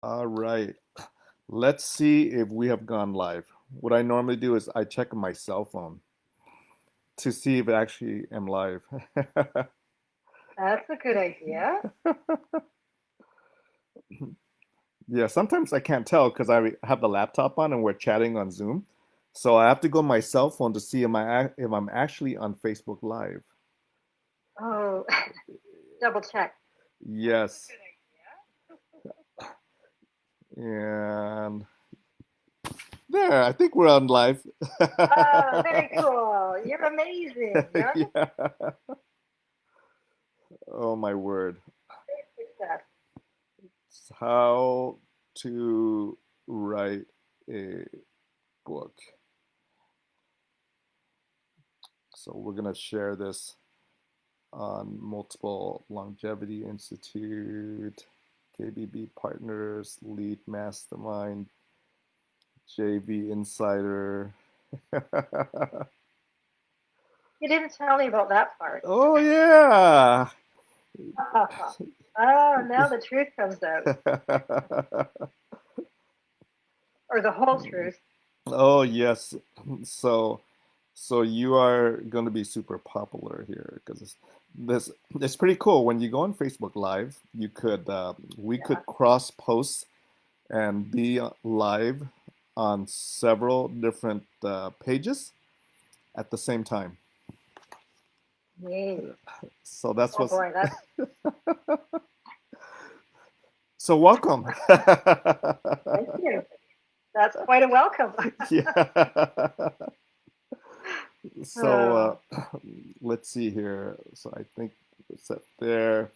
All right. Let's see if we have gone live. What I normally do is I check my cell phone to see if I actually am live. That's a good idea. Yeah, sometimes I can't tell because I have the laptop on and we're chatting on Zoom. So I have to go on my cell phone to see if I'm actually on Facebook Live. Oh, double check. That's a Yes. good idea. And there, I think we're on live. Oh, very cool. You're amazing, Young. Yeah. Oh my word. Great success. How to write a book. So we're going to share this on multiple Longevity Institute, KBB Partners, Lead Mastermind, JV Insider. You didn't tell me about that part. Oh, yeah. Oh, now the truth comes out, or the whole truth. Oh, yes. So, so you are going to be super popular here because this it's pretty cool. When you go on Facebook Live, you could we Yeah. could cross post and be live on several different pages at the same time. Yay. So that's Oh what's boy, that's so welcome. thank you. That's quite a welcome. Yeah. So Oh, let's see here. So I think it's up there.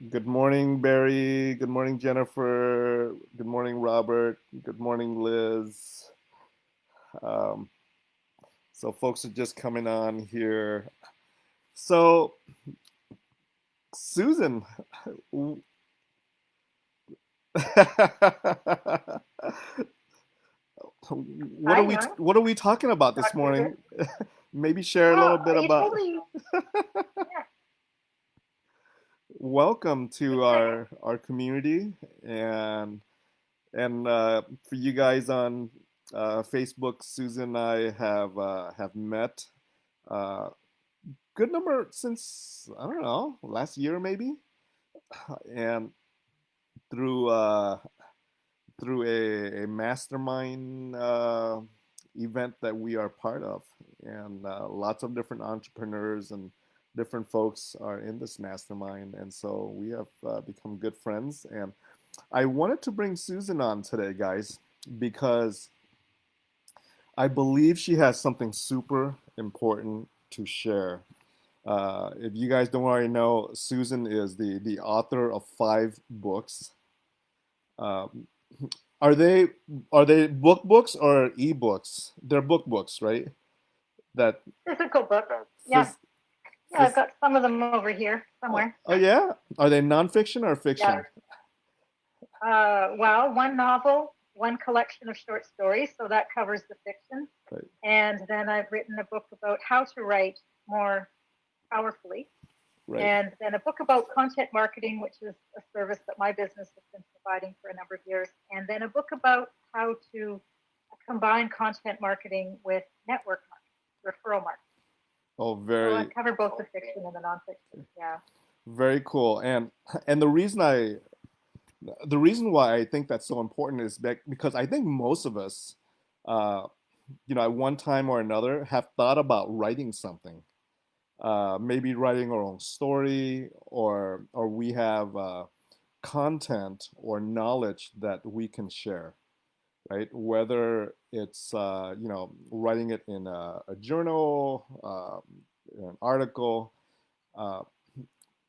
Good morning, Barry. Good morning, Jennifer. Good morning, Robert. Good morning, Liz. Um, so folks are just coming on here. So Susan, hi, Young. what are we talking about this Dr. morning? Maybe share a little Well, bit you about. totally, yeah, Welcome we to can, our community and for you guys on Facebook, Susan and I have met uh, good number since I don't know last year maybe, and through through a mastermind event that we are part of, and lots of different entrepreneurs and different folks are in this mastermind, and so we have become good friends. And I wanted to bring Susan on today, guys, because I believe she has something super important to share. If you guys don't already know, Susan is the author of 5 books. Um, are they are they books or ebooks? They're books, right? That physical book. Yeah, phys, yeah, I've phys, got some of them over here somewhere. oh yeah, are they nonfiction or Yeah. fiction? Well, one novel, one collection of short stories, so that covers the fiction. Right, And then I've written a book about how to write more powerfully. right. And then a book about content marketing, which is a service that my business has been providing for a number of years. And then a book about how to combine content marketing with network marketing, referral marketing. Oh, So I very cover both the fiction and the nonfiction. Yeah. very cool. And the reason why I think that's so important is because I think most of us, uh, at one time or another, have thought about writing something. Maybe writing our own story, or we have content or knowledge that we can share, right? Whether it's writing it in a journal, an article. Uh,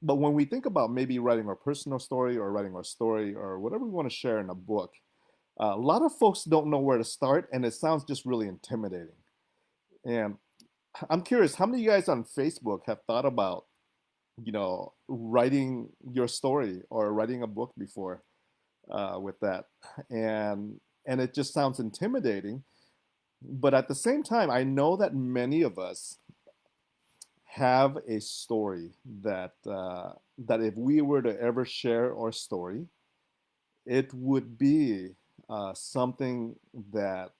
but when we think about maybe writing our personal story or writing our story or whatever we want to share in a book, a lot of folks don't know where to start, and it sounds just really intimidating. And I'm curious, how many of you guys on Facebook have thought about, writing your story or writing a book before with that? And it just sounds intimidating. But at the same time, I know that many of us have a story that if we were to ever share our story, it would be something that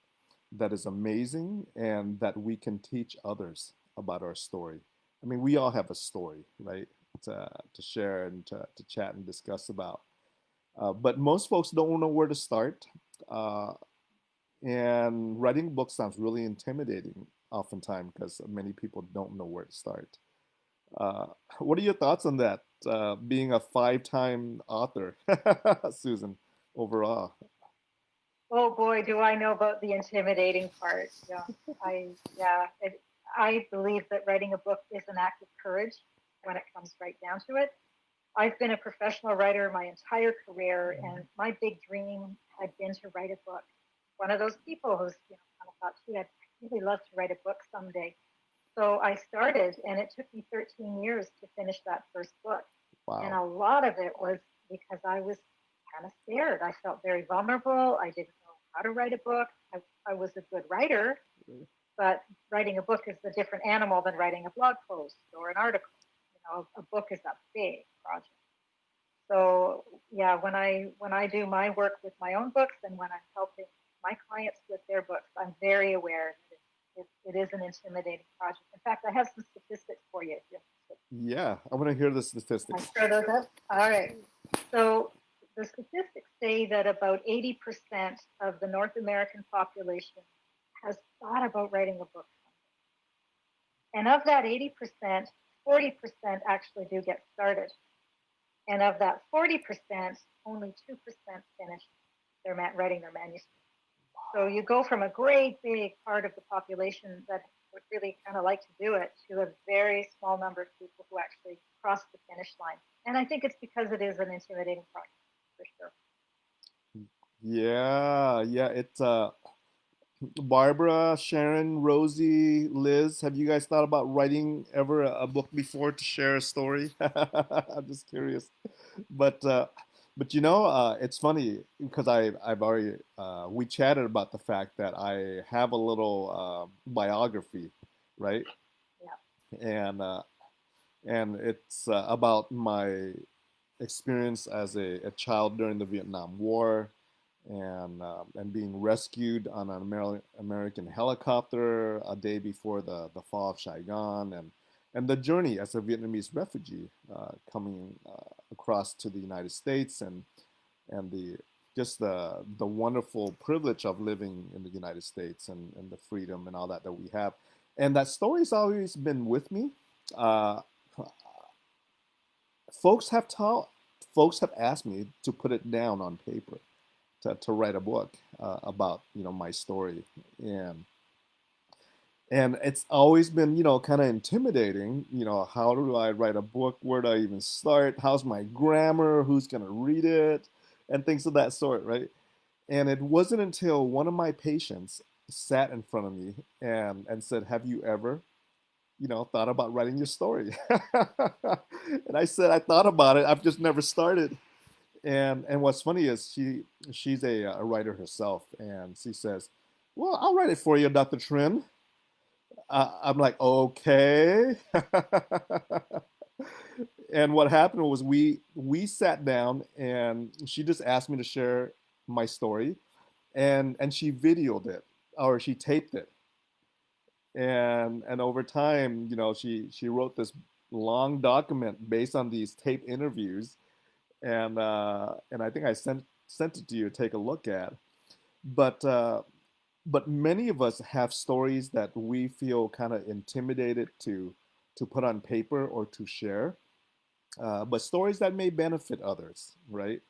that is amazing and that we can teach others about our story. I mean, we all have a story, right? To share and to chat and discuss about. But most folks don't know where to start. Uh, and writing a book sounds really intimidating oftentimes because many people don't know where to start. Uh, what are your thoughts on that? Being a five-time author, Susan, overall. Oh boy, do I know about the intimidating part. Yeah, yeah, I believe that writing a book is an act of courage when it comes right down to it. I've been a professional writer my entire career, and my big dream had been to write a book. One of those people who's kind of thought, gee, I'd really love to write a book someday. So I started, and it took me 13 years to finish that first book. And Wow. a lot of it was because I was kind of scared. I felt very vulnerable. I didn't know how to write a book. I was a good writer, but writing a book is a different animal than writing a blog post or an article. A book is a big project. So yeah, when I do my work with my own books and when I'm helping my clients with their books, I'm very aware that it is an intimidating project. In fact, I have some statistics for you if you're interested. Yeah, I want to hear the Can I statistics. throw those up? All right. So the statistics say that about 80% of the North American population has thought about writing a book. And of that 80%, 40% actually do get started. And of that 40%, only 2% finish writing their manuscript. So you go from a great big part of the population that would really kind of like to do it to a very small number of people who actually cross the finish line. And I think it's because it is an intimidating project for sure. Yeah, yeah. It's Barbara, Sharon, Rosie, Liz. Have you guys thought about writing ever a book before to share a story? I'm just curious. But it's funny because I've already we chatted about the fact that I have a little biography, right? Yeah. And it's about my experience as a child during the Vietnam War, and being rescued on an American helicopter a day before the fall of Saigon, and the journey as a Vietnamese refugee coming across to the United States, and the wonderful privilege of living in the United States, and the freedom and all that we have. And that story's always been with me. Uh, folks have taught Folks have asked me to put it down on paper, to write a book about my story, and it's always been kind of intimidating. How do I write a book? Where do I even start? How's my grammar? Who's gonna read it? And things of that sort, right? And it wasn't until one of my patients sat in front of me and said, "Have you ever thought about writing your story?" And I said, "I thought about it. I've just never started." And what's funny is she's a writer herself, and she says, "Well, I'll write it for you, Dr. Trin." I'm like, "Okay." And what happened was we sat down, and she just asked me to share my story, and she videoed it, or she taped it, and over time, she wrote this long document based on these tape interviews, and I think I sent it to you to take a look at. But many of us have stories that we feel kind of intimidated to put on paper or to share, but stories that may benefit others, right?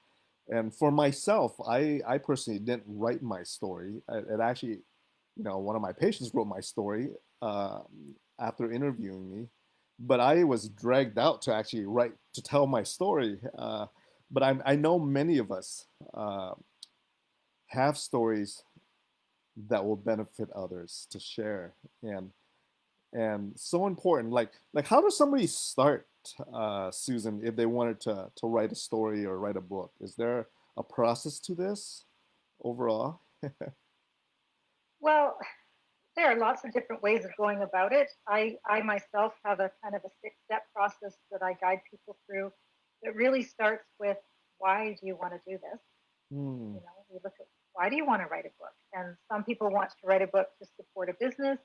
And for myself, I personally didn't write my story. It actually, one of my patients wrote my story uh, after interviewing me, but I was dragged out to actually write to tell my story. But I know many of us uh, have stories that will benefit others to share, and so important. Like how does somebody start, Susan, if they wanted to write a story or write a book? Is there a process to this overall? Well, there are lots of different ways of going about it. I myself have a kind of a 6-step process that I guide people through. It really starts with, why do you want to do this? Hmm. You know, we look at why do you want to write a book? And some people want to write a book to support a business.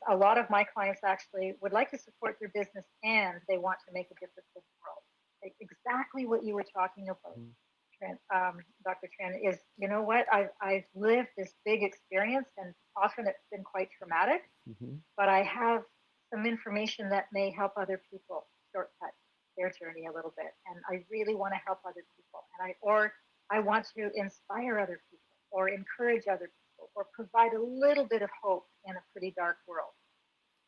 A lot of my clients actually would like to support their business and they want to make a difference in the world. Like exactly what you were talking about, Dr. Tran, is you know what? I've lived this big experience and often it's been quite traumatic, Mm-hmm. but I have some information that may help other people shortcut their journey a little bit. And I really want to help other people. Or I want to inspire other people or encourage other people or provide a little bit of hope in a pretty dark world.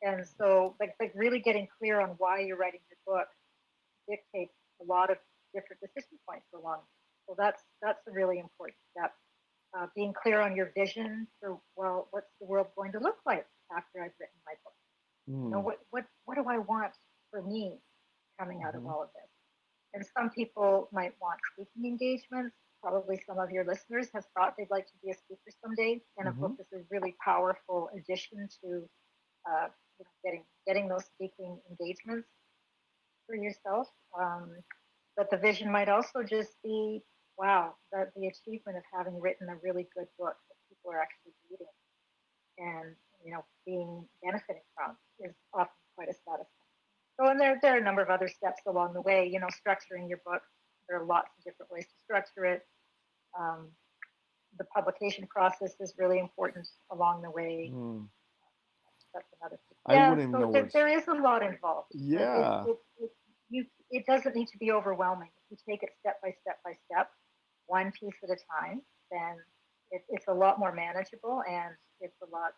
And so like really getting clear on why you're writing your book dictates a lot of different decision points along. So that's a really important step. Being clear on your vision for, well, what's the world going to look like after I've written my book? You know, Hmm. what do I want for me coming out of Mm-hmm. all of this? And some people might want speaking engagements. Probably some of your listeners have thought they'd like to be a speaker someday, and a Mm-hmm. book is a really powerful addition to getting those speaking engagements for yourself. But the vision might also just be, wow, the achievement of having written a really good book that people are actually reading and being benefiting from is often quite a satisfying. So, and there are a number of other steps along the way. You know, structuring your book. There are lots of different ways to structure it. Um, the publication process is really important along the way. Mm. That's another thing. I Yeah, wouldn't even so know there, where. there is a lot involved, but Yeah. it doesn't need to be overwhelming. If you take it step by step by step, one piece at a time, then it's a lot more manageable and it's a lot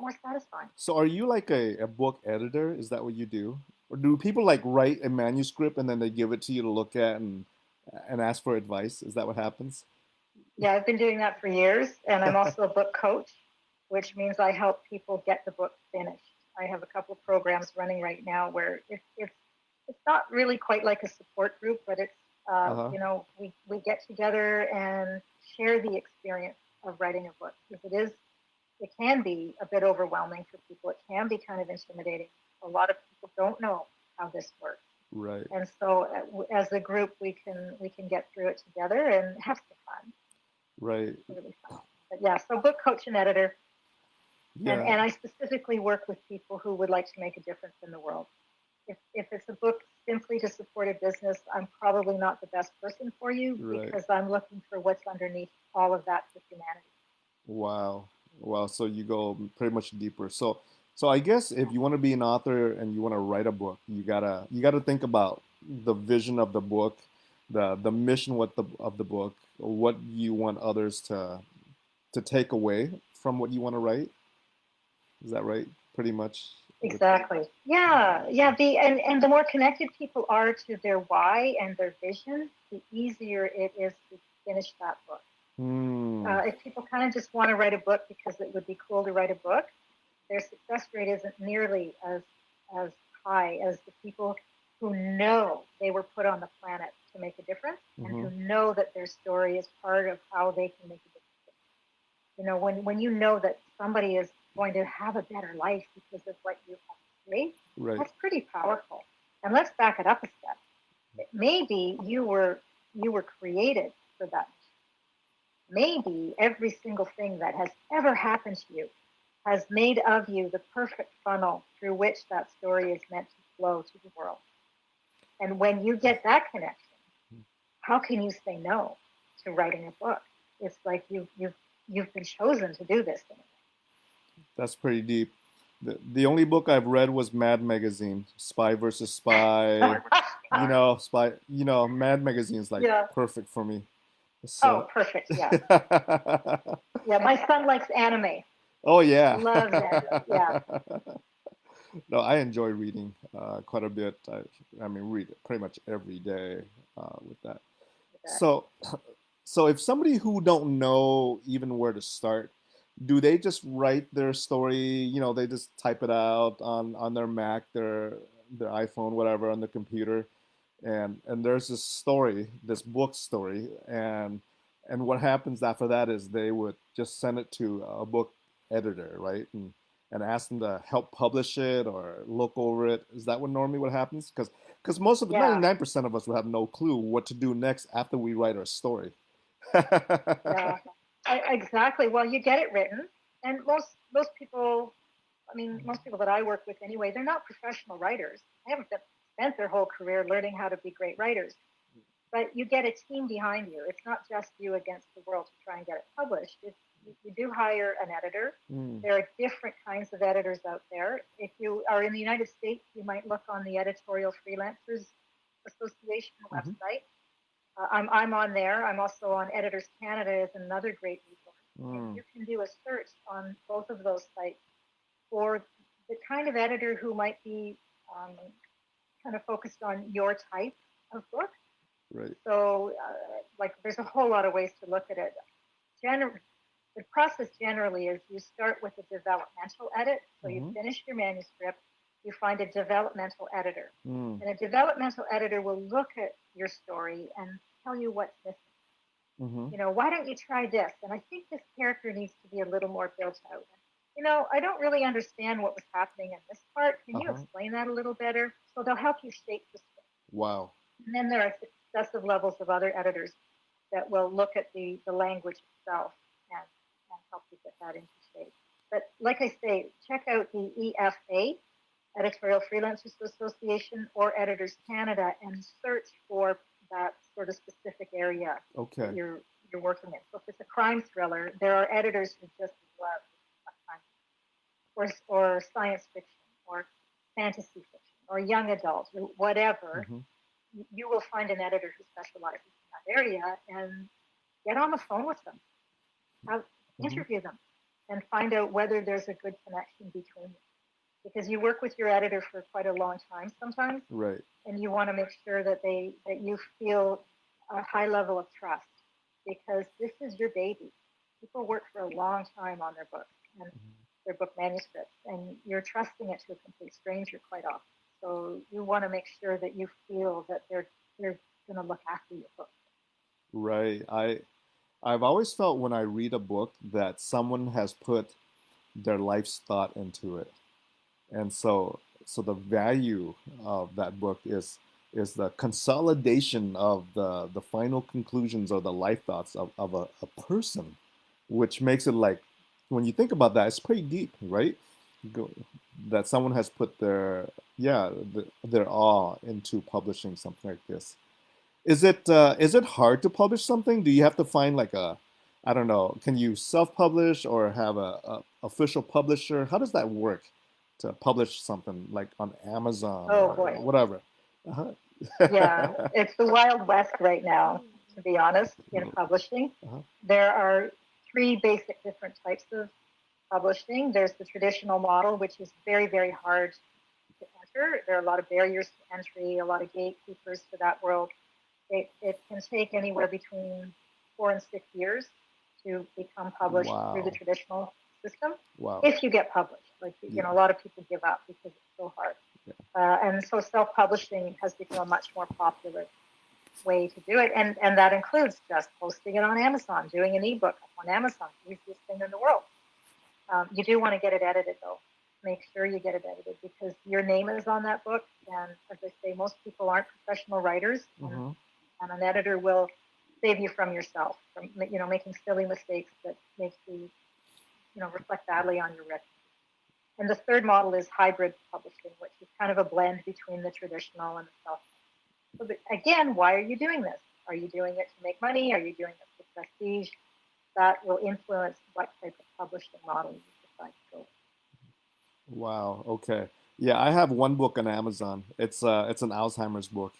more satisfying. So are you like a book editor? Is that what you do? Or do people like write a manuscript and then they give it to you to look at and ask for advice? Is that what happens? Yeah, I've been doing that for years, and I'm also a book coach, which means I help people get the book finished. I have a couple of programs running right now where it's not really quite like a support group, but it's Uh-huh. we get together and share the experience of writing a book because it can be a bit overwhelming for people. It can be kind of intimidating. A lot of people don't know how this works, Right. and so as a group, we can get through it together and have some fun. Right. It's really fun. But yeah, so book coach and editor, and Yeah. and I specifically work with people who would like to make a difference in the world. If it's a book simply to support a business, I'm probably not the best person for you Right. because I'm looking for what's underneath all of that for humanity. Wow. Wow. So you go pretty much deeper. So I guess Yeah, if you want to be an author and you want to write a book, you gotta think about the vision of the book, the mission of the book, what you want others to take away from what you want to write. Is that right? Pretty much. With, exactly. Yeah. And the more connected people are to their why and their vision, the easier it is to finish that book. hmm. If people kind of just want to write a book because it would be cool to write a book, their success rate isn't nearly as high as the people who know they were put on the planet to make a difference and Hmm. who know that their story is part of how they can make a difference. You know, when you know that somebody is going to have a better life because of what you have to say, Right. that's pretty powerful. And let's back it up a step. Maybe you were created for that. Maybe every single thing that has ever happened to you has made of you the perfect funnel through which that story is meant to flow to the world. And when you get that connection, how can you say no to writing a book? It's like you've been chosen to do this thing. That's pretty deep. The only book I've read was Mad Magazine, Spy versus Spy. Spy. Mad Magazine's like Yeah. perfect for me. Oh, So, perfect. Yeah. Yeah. My son likes anime. oh yeah. Loves anime. Yeah. No, I enjoy reading quite a bit. I mean, read pretty much every day with that. That. So, so if somebody who don't know even where to start, do they just write their story? They just type it out on their Mac, their iPhone, whatever, on the computer, and there's this story, this book story, and what happens after that is they would just send it to a book editor, right? And ask them to help publish it or look over it. Is that what normally what happens? Because Because most of Yeah, 99% of us will have no clue what to do next after we write our story. yeah, exactly. Well, you get it written, and most people, I mean, most people that I work with anyway, they're not professional writers. They haven't spent their whole career learning how to be great writers. But you get a team behind you. It's not just you against the world to try and get it published. You do hire an editor. Mm, There are different kinds of editors out there. If you are in the United States, you might look on the Editorial Freelancers Association mhm, website. I'm on there. I'm also on Editors Canada is another great resource. And mm, you can do a search on both of those sites for the kind of editor who might be um, kind of focused on your type of book. right. So, like, there's a whole lot of ways to look at it. Gener- the process generally is you start with a developmental edit. So you Hmm. finish your manuscript, you find a developmental editor. Mm, And a developmental editor will look at your story and tell you what's missing. hmm. Why don't you try this? And I think this character needs to be a little more built out. I don't really understand what was happening in this part. Can you Uh-huh. explain that a little better? So they'll help you shape the story. Wow. And then there are successive levels of other editors that will look at the language itself and help you get that into shape. But like I say, check out the EFA, Editorial Freelancers Association, or Editors Canada, and search for that sort of specific area that Okay. you're working in. So if it's a crime thriller, there are editors who just love crime, or science fiction, or fantasy fiction, or young adult, or whatever. Hmm. You will find an editor who specializes in that area, and get on the phone with them, have, Hmm. interview them, and find out whether there's a good connection between you. Because you work with your editor for quite a long time sometimes, Right. and you want to make sure that you feel a high level of trust, because this is your baby. People work for a long time on their books and their book manuscripts, and you're trusting it to a complete stranger quite often. So you want to make sure that you feel that they're going to look after your book. Right. I've always felt when I read a book that someone has put their life's thought into it. And so the value of that book is the consolidation of the final conclusions or the life thoughts of a person, which makes it like when you think about that, it's pretty deep, right? Go, that someone has put their yeah their awe into publishing something like this. Is it hard to publish something? Do you have to find like a I don't know, can you self-publish or have a official publisher? How does that work to publish something like on Amazon Oh or boy. whatever? Uh-huh. Yeah, it's the Wild West right now, to be honest, in publishing. Uh-huh. There are three basic different types of publishing. There's the traditional model, which is very, very hard to enter. There are a lot of barriers to entry, a lot of gatekeepers to that world. It can take anywhere between 4 and 6 years to become published through the Wow. traditional system, Wow. if you get published. Like, Yeah. a lot of people give up because it's so hard. Yeah. And so self-publishing has become a much more popular way to do it. And that includes just posting it on Amazon, doing an ebook on Amazon, the easiest thing in the world. You do want to get it edited, though. Make sure you get it edited, because your name is on that book. And as I say, most people aren't professional writers, Hmm. and an editor will save you from yourself, from making silly mistakes that make you reflect badly on your reputation. And the third model is hybrid publishing, which is kind of a blend between the traditional and the self. So again, why are you doing this? Are you doing it to make money? Are you doing it for prestige? That will influence what type of publishing model you decide to go with. Wow. Okay. Yeah, I have one book on Amazon. It's an Alzheimer's book.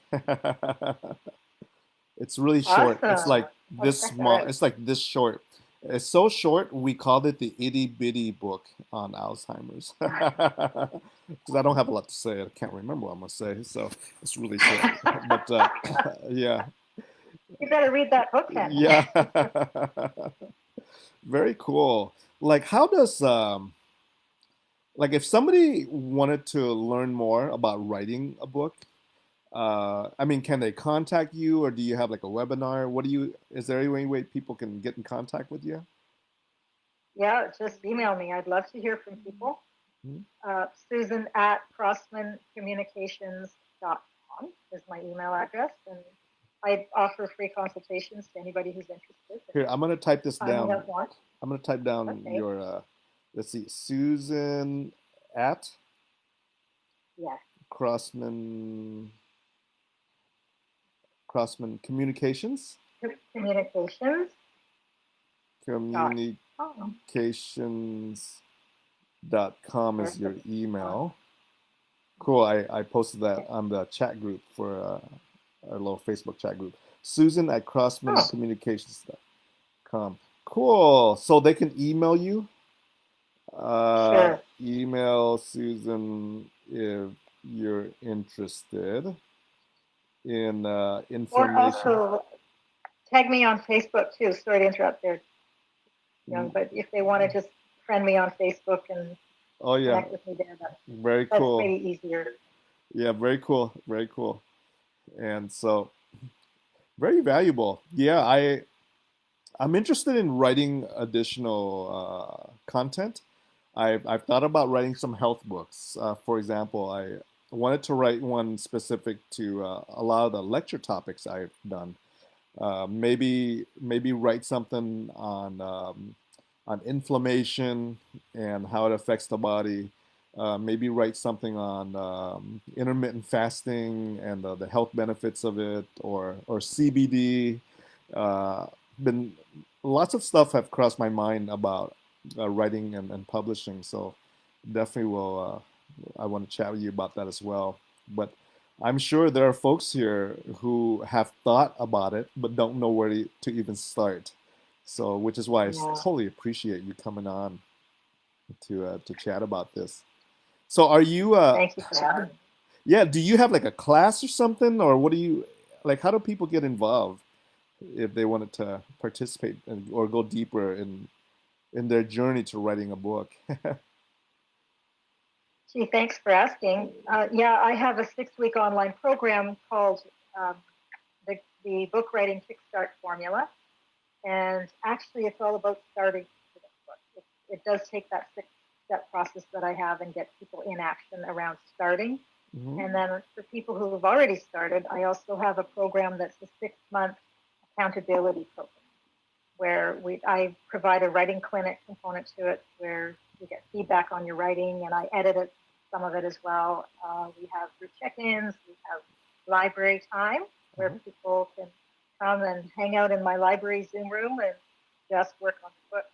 It's really short. It's Awesome. like I'll this check that small. out. It's like this short. It's so short, we called it the itty bitty book on Alzheimer's. Because I don't have a lot to say. I can't remember what I'm gonna say, so it's really short. But yeah, You better read that book then. yeah, very cool. Like, how does like if somebody wanted to learn more about writing a book, I mean, can they contact you, or do you have like a webinar? What do you? Is there any way people can get in contact with you? Yeah, just email me. I'd love to hear from people. Hmm. Susan at crossmancommunications.com. is my email address, and I offer free consultations to anybody who's interested. Here, I'm gonna type this Time down. without want. I'm gonna type down Okay. your. Let's see, Susan at Yes. Crossman Crossman Communications. Communications. Com. Communications.com is your Perfect. email. Cool. I posted that on the chat group for our little Facebook chat group. Susan at Oh, CrossmanCommunications.com. Cool. So they can email you. sure. Email Susan if you're interested in Or information. also tag me on Facebook too. Sorry to interrupt there, Mm, but if they want to just friend me on Facebook and oh yeah, connect with me there, very that's cool. maybe easier. Yeah, very cool. Very cool. And so very valuable. Yeah, I'm interested in writing additional content. I've thought about writing some health books. For example, I wanted to write one specific to a lot of the lecture topics I've done. Maybe write something on inflammation and how it affects the body. Maybe write something on intermittent fasting and the health benefits of it, or CBD. Uh, been lots of stuff have crossed my mind about writing and publishing. So definitely will. I want to chat with you about that as well. But I'm sure there are folks here who have thought about it but don't know where to even start. So, which is why I Yeah. totally appreciate you coming on to chat about this. So, are you Thank you for having me. yeah? Do you have like a class or something, or what do you like? How do people get involved if they wanted to participate or go deeper in their journey to writing a book? Gee, thanks for asking. Yeah, I have a 6-week online program called um, the Book Writing Kickstart Formula. And actually, it's all about starting the book. It does take that 6-step process that I have and get people in action around starting. Hmm. And then for people who have already started, I also have a program that's a 6-month accountability program where I provide a writing clinic component to it where you get feedback on your writing and I edit it, some of it as well. We have group check-ins, we have library time where Uh-huh. people can come and hang out in my library Zoom room and just work on the book.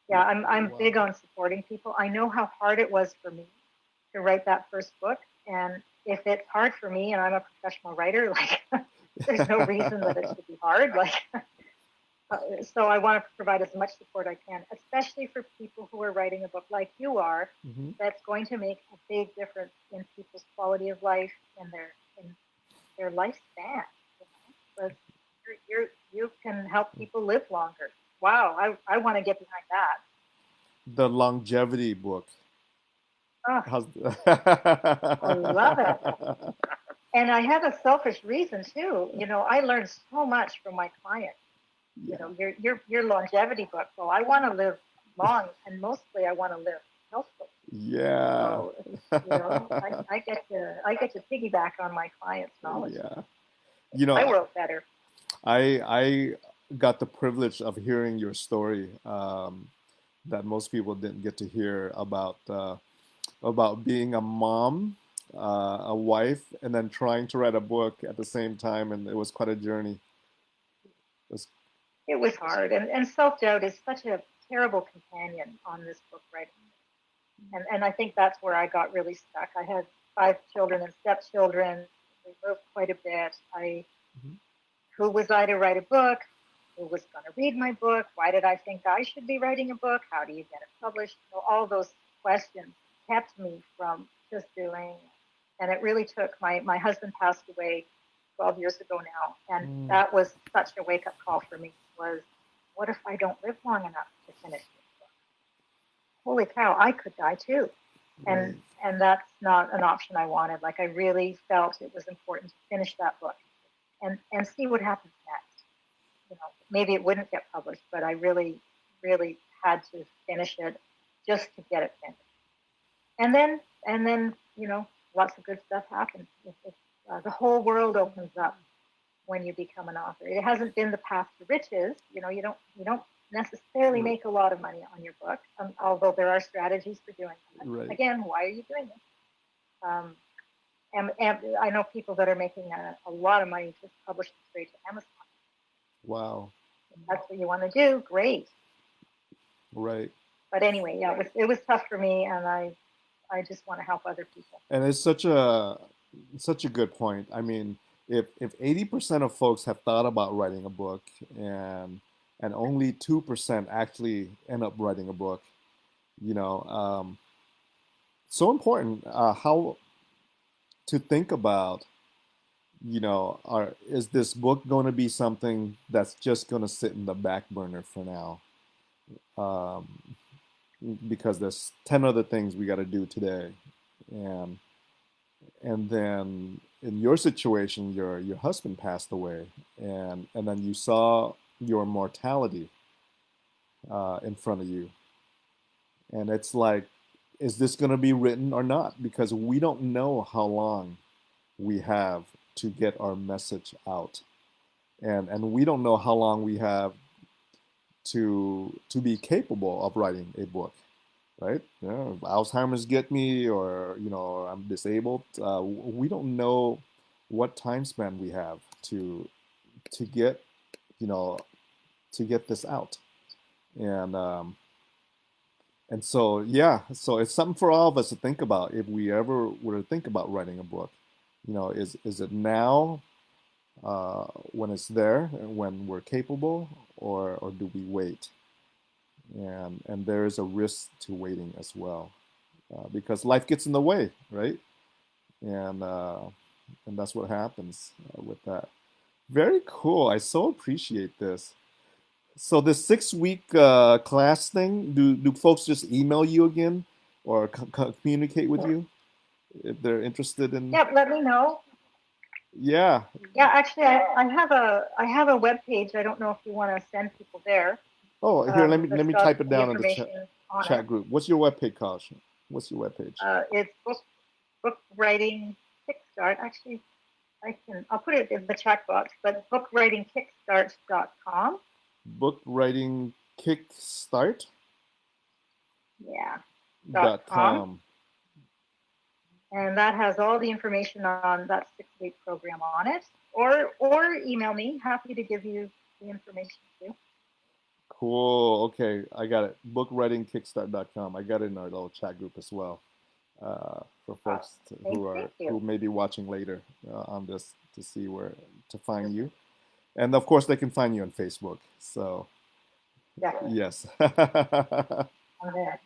Yeah, I'm Wow. big on supporting people. I know how hard it was for me to write that first book, and if it's hard for me and I'm a professional writer, like there's no reason that it should be hard. Like so I want to provide as much support I can, especially for people who are writing a book like you are, Hmm. that's going to make a big difference in people's quality of life and their lifespan. You know, but you can help people live longer. Wow, I want to get behind that. The longevity book. Oh, How's I love it. And I have a selfish reason too. You know, I learned so much from my clients. You yeah. know, your longevity book. Well, I want to live long, and mostly I want to live healthfully. Yeah. So, you know, I get to piggyback on my clients' knowledge. Yeah. Make You my know, world better. I got the privilege of hearing your story that most people didn't get to hear about being a mom, a wife, and then trying to write a book at the same time, and it was quite a journey. It was, It was hard, and self doubt is such a terrible companion on this book writing. And I think that's where I got really stuck. I had 5 children and stepchildren. We moved quite a bit. Mhm. Who was I to write a book? Who was going to read my book? Why did I think I should be writing a book? How do you get it published? So all those questions kept me from just doing. And it really took my husband passed away 12 years ago now, and Mm. that was such a wake up call for me. Was what if I don't live long enough to finish this book? Holy cow, I could die too. Right. And that's not an option I wanted. Like I really felt it was important to finish that book and see what happens next. You know, maybe it wouldn't get published, but I really had to finish it just to get it finished. And then, you know, lots of good stuff happens. The whole world opens up when you become an author. It hasn't been the path to riches. You don't necessarily Right. make a lot of money on your book, although there are strategies for doing that. Right. Again, why are you doing this? Um, and I know people that are making a lot of money just publishing straight to Amazon. Wow. If that's what you want to do, great. Right. But anyway, yeah, it was tough for me, and I just want to help other people. And it's such a good point. I mean, if 80% of folks have thought about writing a book and only 2% actually end up writing a book, you know, so important how to think about, is this book going to be something that's just going to sit in the back burner for now? Um, because there's 10 other things we got to do today. And and then in your situation, your husband passed away, and then you saw your mortality in front of you, and it's like, is this going to be written or not? Because we don't know how long we have to get our message out, and we don't know how long we have to be capable of writing a book, right? Alzheimer's get me, or I'm disabled. We don't know what time span we have to get you know to get this out, and so yeah, so it's something for all of us to think about if we ever were to think about writing a book. Is it now, when it's there and when we're capable, or do we wait? And there is a risk to waiting as well, because life gets in the way, right? And that's what happens with that. Very cool. I so appreciate this. So the 6 week class thing, do folks just email you again, or communicate with you if they're interested in? Yeah, let me know. Yeah. Yeah, actually, I have a web page. I don't know if you want to send people there. Oh, here, let That's me got type it the down in the information on it. chat group. What's your webpage, Kosh? What's your webpage? It's book writing kickstart. Actually, I'll put it in the chat box, but bookwritingkickstart.com. Book writing kickstart Yeah, dot .com. com. And that has all the information on that 6 week program on it. Or email me. Happy to give you the information too. Cool. Okay, I got it. Bookwritingkickstart.com. I got it in our little chat group as well, for folks Thank you. who may be watching later on this, to see where to find you, and of course they can find you on Facebook. So Definitely. yes, I'm there.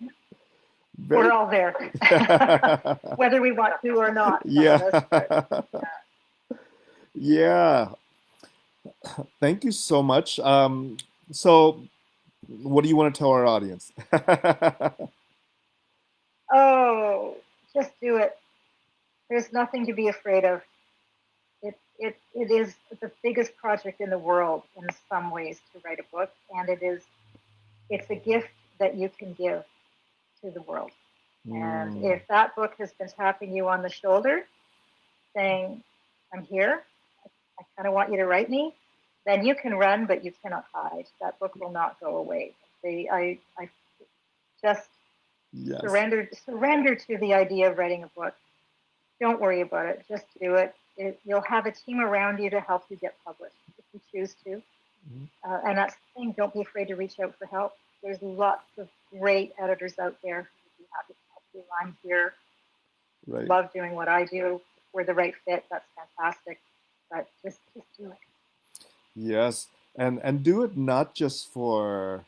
very. We're all there, whether we want to or not. Some of Yeah, us. But, yeah. Thank you so much. So, what do you want to tell our audience? oh, just do it. There's nothing to be afraid of. It is the biggest project in the world in some ways to write a book, and it's a gift that you can give to the world. And Mm, if that book has been tapping you on the shoulder, saying, "I'm here. I kind of want you to write me," then you can run, but you cannot hide. That book will not go away. I just yes. surrender to the idea of writing a book. Don't worry about it. Just do it. You'll have a team around you to help you get published if you choose to. Mhm. And that's the thing. Don't be afraid to reach out for help. There's lots of great editors out there who would be happy to help you. I'm here. Right. Love doing what I do. If we're the right fit, that's fantastic. But just do it. Yes. And do it not just for,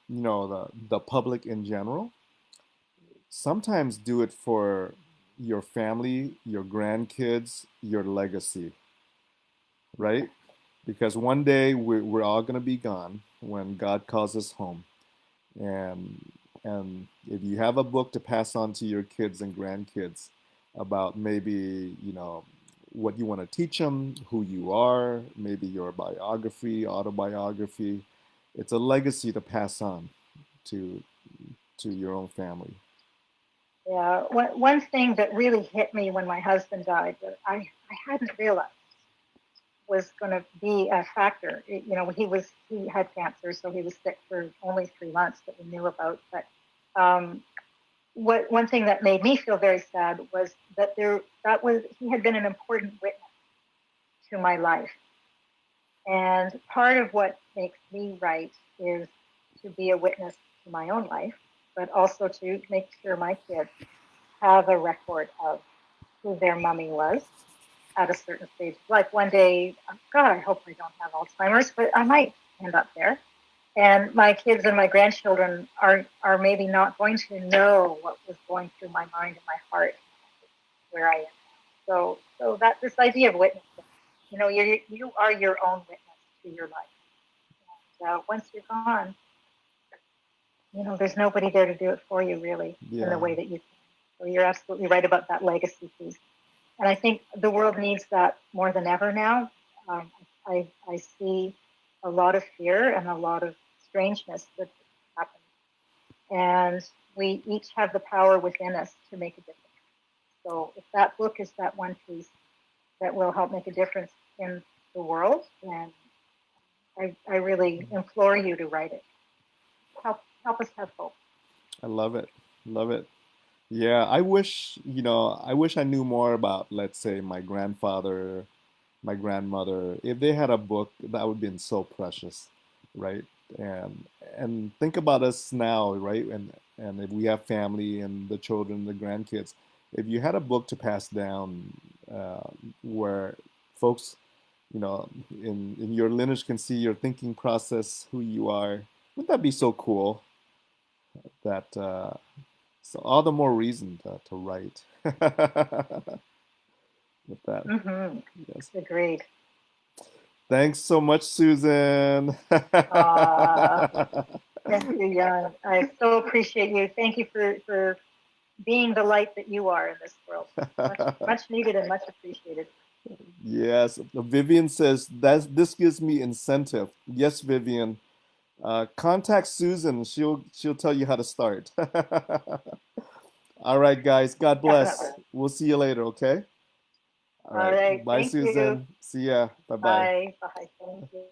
the public in general. Sometimes do it for your family, your grandkids, your legacy, right? Because one day we're all going to be gone when God calls us home. And if you have a book to pass on to your kids and grandkids about, maybe, what you want to teach them, who you are, maybe your biography, autobiography, it's a legacy to pass on to your own family. Yeah. One thing that really hit me when my husband died that I hadn't realized was going to be a factor. He had cancer, so he was sick for only 3 months that we knew about. But um, what one thing that made me feel very sad was that was he had been an important witness to my life, and part of what makes me write is to be a witness to my own life, but also to make sure my kids have a record of who their mummy was at a certain stage. Like one day, God, I hope I don't have Alzheimer's, but I might end up there. And my kids and my grandchildren are maybe not going to know what was going through my mind and my heart where I am. So that this idea of witnessing, you are your own witness to your life. And once you're gone, there's nobody there to do it for you really in the Yeah, way that you can. So you're absolutely right about that legacy piece. And I think the world needs that more than ever now. I see a lot of fear and a lot of strangeness that happens. And we each have the power within us to make a difference. So if that book is that one piece that will help make a difference in the world, then I really implore you to write it. Help us have hope. I love it. Love it. Yeah, I wish I knew more about, let's say, my grandfather, my grandmother. If they had a book, that would have been so precious, right? And and think about us now, right? And if we have family and the children, the grandkids, if you had a book to pass down, where folks, in your lineage can see your thinking process, who you are, wouldn't that be so cool? That so all the more reason to write with that. Mm-hmm. Yes. Agreed. Thanks so much, Susan. Uh, thank you, Jan. I so appreciate you. Thank you for being the light that you are in this world. Much needed and much appreciated. Yes, Vivian says that this gives me incentive. Yes, Vivian. Contact Susan. She'll tell you how to start. All right, guys. God Definitely. bless. We'll see you later. Okay. All All right. right. Bye, Thank you. Susan. See ya. Bye bye. Bye. Bye. Thank you.